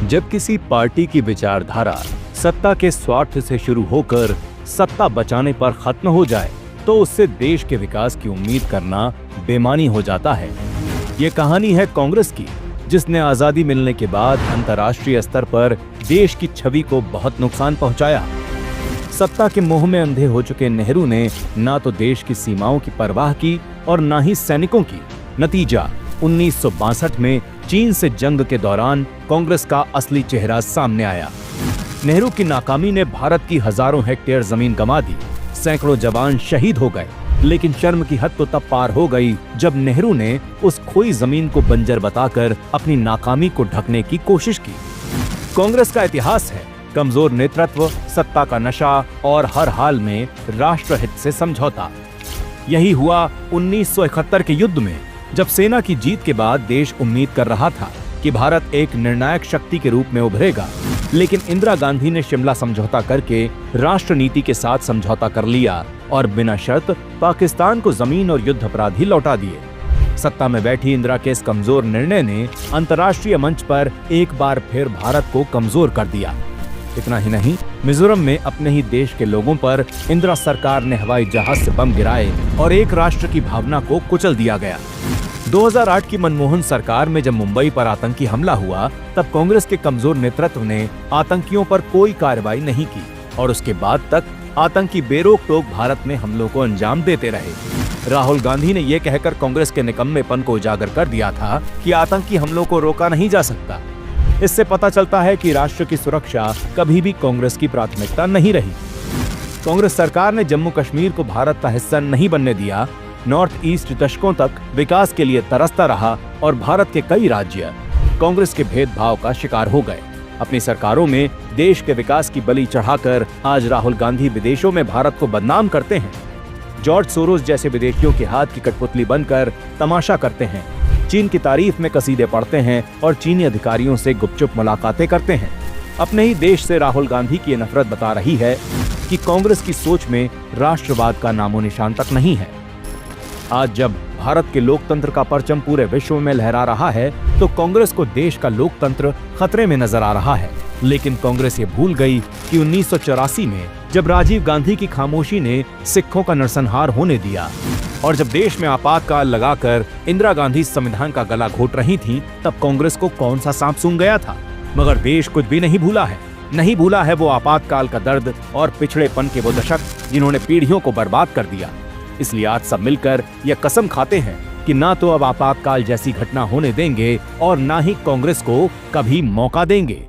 जब किसी पार्टी की विचारधारा सत्ता के स्वार्थ से शुरू होकर सत्ता बचाने पर खत्म हो जाए तो उससे देश के विकास की उम्मीद करना बेमानी हो जाता है। ये कहानी है कांग्रेस की, जिसने आजादी मिलने के बाद अंतर्राष्ट्रीय स्तर पर देश की छवि को बहुत नुकसान पहुंचाया। सत्ता के मोह में अंधे हो चुके नेहरू ने ना तो देश की सीमाओं की परवाह की और ना ही सैनिकों की। नतीजा 1962 में चीन से जंग के दौरान कांग्रेस का असली चेहरा सामने आया। नेहरू की नाकामी ने भारत की हजारों हेक्टेयर जमीन गंवा दी, सैकड़ों जवान शहीद हो गए। लेकिन शर्म की हद तो तब पार हो गई जब नेहरू ने उस खोई जमीन को बंजर बताकर अपनी नाकामी को ढकने की कोशिश की। कांग्रेस का इतिहास है कमजोर नेतृत्व, सत्ता का नशा और हर हाल में राष्ट्रहित से समझौता। यही हुआ 1971 के युद्ध में, जब सेना की जीत के बाद देश उम्मीद कर रहा था कि भारत एक निर्णायक शक्ति के रूप में उभरेगा। लेकिन इंदिरा गांधी ने शिमला समझौता करके राष्ट्र नीति के साथ समझौता कर लिया और बिना शर्त पाकिस्तान को जमीन और युद्ध अपराधी लौटा दिए। सत्ता में बैठी इंदिरा के इस कमजोर निर्णय ने अंतर्राष्ट्रीय मंच पर एक बार फिर भारत को कमजोर कर दिया। इतना ही नहीं, मिजोरम में अपने ही देश के लोगों पर इंदिरा सरकार ने हवाई जहाज से बम गिराए और एक राष्ट्र की भावना को कुचल दिया गया। 2008 की मनमोहन सरकार में जब मुंबई पर आतंकी हमला हुआ, तब कांग्रेस के कमजोर नेतृत्व ने आतंकियों पर कोई कार्रवाई नहीं की और उसके बाद तक आतंकी बेरोक टोक भारत में हमलों को अंजाम देते रहे। राहुल गांधी ने यह कहकर कांग्रेस के निकम्मेपन को उजागर कर दिया था कि आतंकी हमलों को रोका नहीं जा सकता। इससे पता चलता है कि राष्ट्र की सुरक्षा कभी भी कांग्रेस की प्राथमिकता नहीं रही। कांग्रेस सरकार ने जम्मू कश्मीर को भारत का हिस्सा नहीं बनने दिया। नॉर्थ ईस्ट दशकों तक विकास के लिए तरसता रहा और भारत के कई राज्य कांग्रेस के भेदभाव का शिकार हो गए। अपनी सरकारों में देश के विकास की बलि चढ़ाकर आज राहुल गांधी विदेशों में भारत को बदनाम करते हैं। जॉर्ज सोरोस जैसे विदेशियों के हाथ की कठपुतली बनकर तमाशा करते हैं, चीन की तारीफ में कसीदे पढ़ते हैं और चीनी अधिकारियों से गुपचुप मुलाकातें करते हैं। अपने ही देश से राहुल गांधी की नफरत बता रही है कि कांग्रेस की सोच में राष्ट्रवाद का नामो निशान तक नहीं है। आज जब भारत के लोकतंत्र का परचम पूरे विश्व में लहरा रहा है, तो कांग्रेस को देश का लोकतंत्र खतरे में नजर आ रहा है। लेकिन कांग्रेस ये भूल गई कि 1984 में जब राजीव गांधी की खामोशी ने सिखों का नरसंहार होने दिया और जब देश में आपातकाल लगाकर इंदिरा गांधी संविधान का गला घोट रही थी, तब कांग्रेस को कौन सा सांप सूंघ गया था। मगर देश कुछ भी नहीं भूला है। नहीं भूला है वो आपातकाल का दर्द और पिछड़ेपन के वो दशक जिन्होंने पीढ़ियों को बर्बाद कर दिया। इसलिए आज सब मिलकर यह कसम खाते हैं कि ना तो अब आपातकाल जैसी घटना होने देंगे और ना ही कांग्रेस को कभी मौका देंगे।